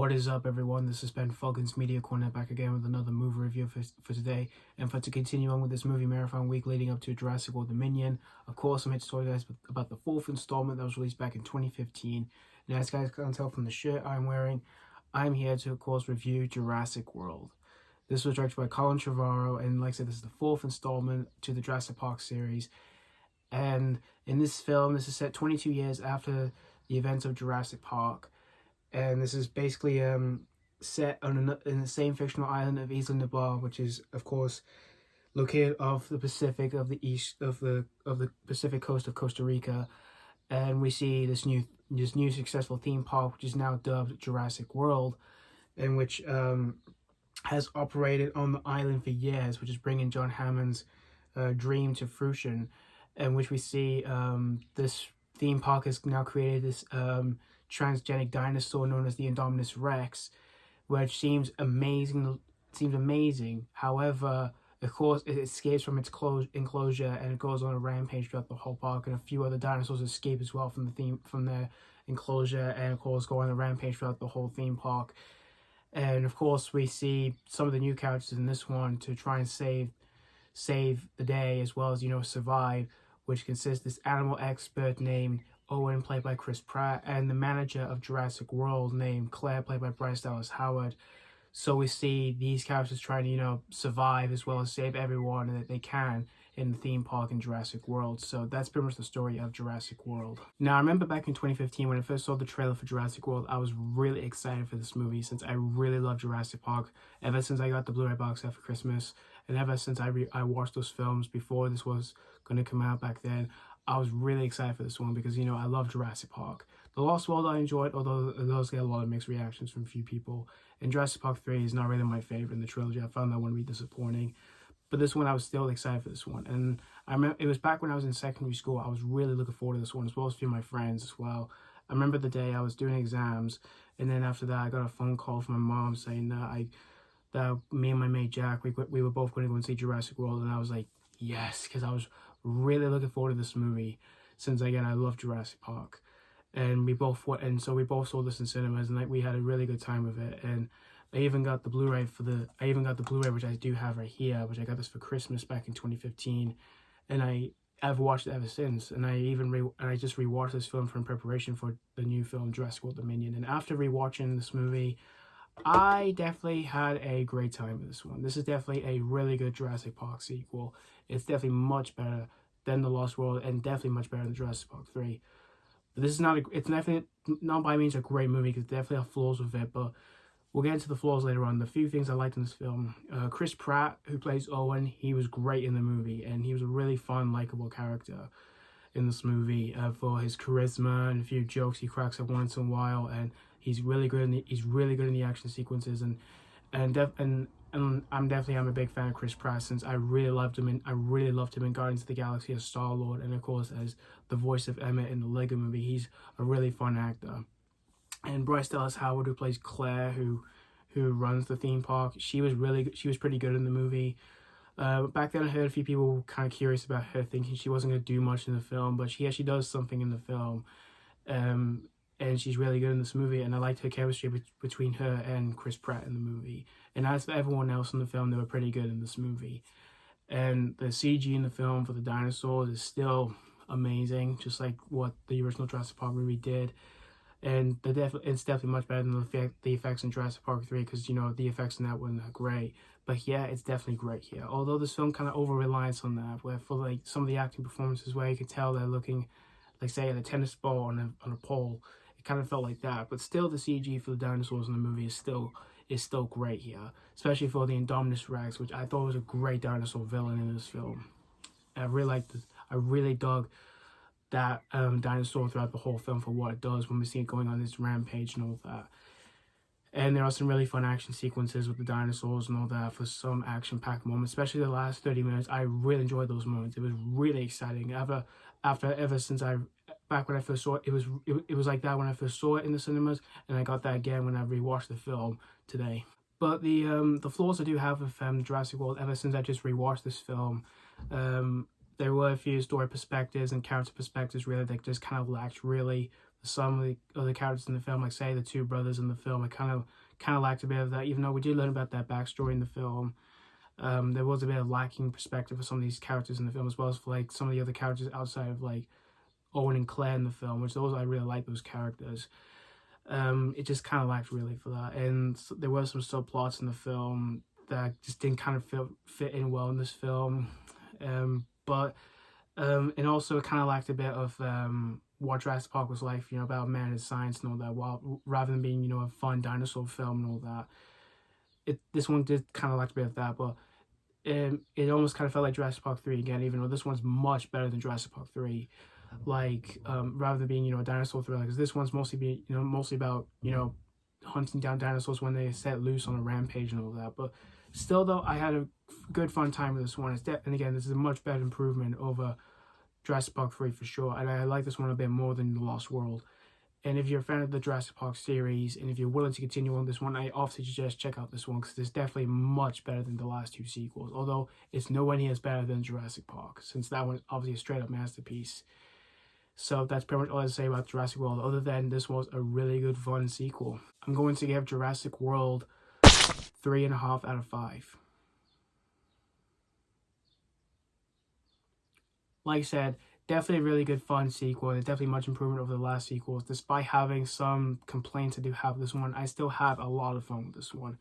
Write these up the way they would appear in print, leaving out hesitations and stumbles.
What is up, everyone? This has been Falcons Media Corner back again with another movie review for today. And to continue on with this movie marathon week leading up to Jurassic World Dominion, of course, I'm here to tell you guys about the fourth installment that was released back in 2015. And as guys can tell from the shirt I'm wearing, I'm here to, of course, review Jurassic World. This was directed by Colin Trevorrow, and like I said, this is the fourth installment to the Jurassic Park series. And in this film, this is set 22 years after the events of Jurassic Park. And this is basically set in the same fictional island of Isla Nublar, which is, of course, located off the Pacific of the east of the Pacific coast of Costa Rica. And we see this new successful theme park, which is now dubbed Jurassic World, and which has operated on the island for years, which is bringing John Hammond's dream to fruition. And which we see this theme park has now created this transgenic dinosaur known as the Indominus Rex, which seems amazing. However, of course, it escapes from its enclosure and it goes on a rampage throughout the whole park, and a few other dinosaurs escape as well from their enclosure, and of course go on a rampage throughout the whole theme park. And of course, we see some of the new characters in this one to try and save the day, as well as, survive, which consists this animal expert named Owen, played by Chris Pratt, and the manager of Jurassic World named Claire, played by Bryce Howard. So we see these characters trying to, survive as well as save everyone that they can in the theme park in Jurassic World. So that's pretty much the story of Jurassic World. Now, I remember back in 2015 when I first saw the trailer for Jurassic World, I was really excited for this movie since I really love Jurassic Park ever since I got the Blu-ray box set for Christmas, and ever since I watched those films before this was going to come out back then. I was really excited for this one because, I love Jurassic Park. The Lost World I enjoyed, although it does get a lot of mixed reactions from a few people. And Jurassic Park 3 is not really my favorite in the trilogy. I found that one to be disappointing. But this one, I was still excited for this one. And I remember it was back when I was in secondary school. I was really looking forward to this one, as well as a few of my friends as well. I remember the day I was doing exams, and then after that, I got a phone call from my mom saying that me and my mate Jack, we were both going to go and see Jurassic World. And I was like, yes, because I was really looking forward to this movie, since again I love Jurassic Park. And we both saw this in cinemas, and we had a really good time with it. And I even got the Blu-ray which I do have right here, which I got this for Christmas back in 2015, and I've watched it ever since. And I just rewatched this film in preparation for the new film Jurassic World Dominion. And after rewatching this movie, I definitely had a great time with this one. This is definitely a really good Jurassic Park sequel. It's definitely much better than The Lost World, and definitely much better than Jurassic Park 3. But this is it's definitely not by means a great movie, because definitely have flaws with it, but we'll get into the flaws later on. The few things I liked in this film: Chris Pratt, who plays Owen, he was great in the movie, and he was a really fun, likable character in this movie for his charisma and a few jokes he cracks up once in a while. And he's really good in the action sequences, and I'm a big fan of Chris Pratt, since I really loved him in Guardians of the Galaxy as Star-Lord, and of course as the voice of Emmett in the Lego Movie. He's a really fun actor. And Bryce Dallas Howard, who plays Claire, who runs the theme park, she was pretty good in the movie. Back then I heard a few people kind of curious about her, thinking she wasn't going to do much in the film, but she actually does something in the film. And she's really good in this movie, and I liked her chemistry between her and Chris Pratt in the movie. And as for everyone else in the film, they were pretty good in this movie. And the CG in the film for the dinosaurs is still amazing, just like what the original Jurassic Park movie did. And it's definitely much better than the effects in Jurassic Park 3, because, the effects in that weren't that great. But yeah, it's definitely great here. Although this film kind of over-relies on that, where for some of the acting performances where you can tell they're looking, like, say, at a tennis ball on a pole. It kind of felt like that, but still the CG for the dinosaurs in the movie is still great here, especially for the Indominus Rex, which I thought was a great dinosaur villain in this film. I really dug that dinosaur throughout the whole film for what it does when we see it going on this rampage and all that. And there are some really fun action sequences with the dinosaurs and all that for some action-packed moments, especially the last 30 minutes. I really enjoyed those moments. It was really exciting. Back when I first saw it, it was like that when I first saw it in the cinemas, and I got that again when I rewatched the film today. But the flaws I do have with Jurassic World, ever since I just rewatched this film, there were a few story perspectives and character perspectives really that just kind of lacked really some of the other characters in the film, like say the two brothers in the film, I kind of lacked a bit of that. Even though we did learn about that backstory in the film, there was a bit of lacking perspective for some of these characters in the film, as well as for like some of the other characters outside of like Owen and Claire in the film, which those I really like those characters. It just kind of lacked really for that, and there were some subplots in the film that just didn't kind of fit in well in this film, but and also it kind of lacked a bit of what Jurassic Park was like, about man and science and all that, while rather than being a fun dinosaur film and all that. This one did kind of lack a bit of that, but it almost kind of felt like Jurassic Park 3 again, even though this one's much better than Jurassic Park 3. Like rather than being a dinosaur thriller, because this one's mostly about hunting down dinosaurs when they set loose on a rampage and all that. But still, though, I had a good fun time with this one. And again, this is a much better improvement over Jurassic Park 3 for sure, and I like this one a bit more than The Lost World. And if you're a fan of the Jurassic Park series, and if you're willing to continue on this one, I obviously suggest check out this one, because it's definitely much better than the last two sequels, although it's nowhere near as better than Jurassic Park, since that one is obviously a straight-up masterpiece. So that's pretty much all I have to say about Jurassic World, other than this was a really good, fun sequel. I'm going to give Jurassic World 3.5 out of 5. Like I said, definitely a really good, fun sequel, and definitely much improvement over the last sequels. Despite having some complaints I do have with this one, I still have a lot of fun with this one,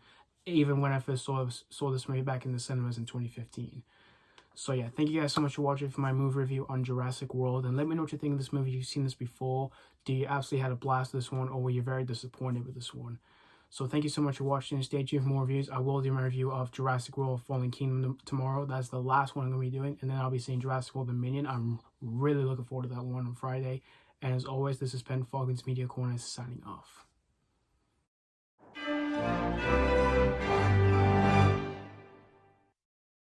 even when I first saw this movie back in the cinemas in 2015. So yeah, thank you guys so much for watching for my movie review on Jurassic World, and let me know what you think of this movie. If you've seen this before, do you absolutely had a blast with this one, or were you very disappointed with this one? So thank you so much for watching. Stay tuned for more reviews. I will do my review of Jurassic World Fallen Kingdom tomorrow. That's the last one I'm going to be doing, and then I'll be seeing Jurassic World Dominion. I'm really looking forward to that one on Friday. And as always, this is Pen Falcons Media Corner signing off.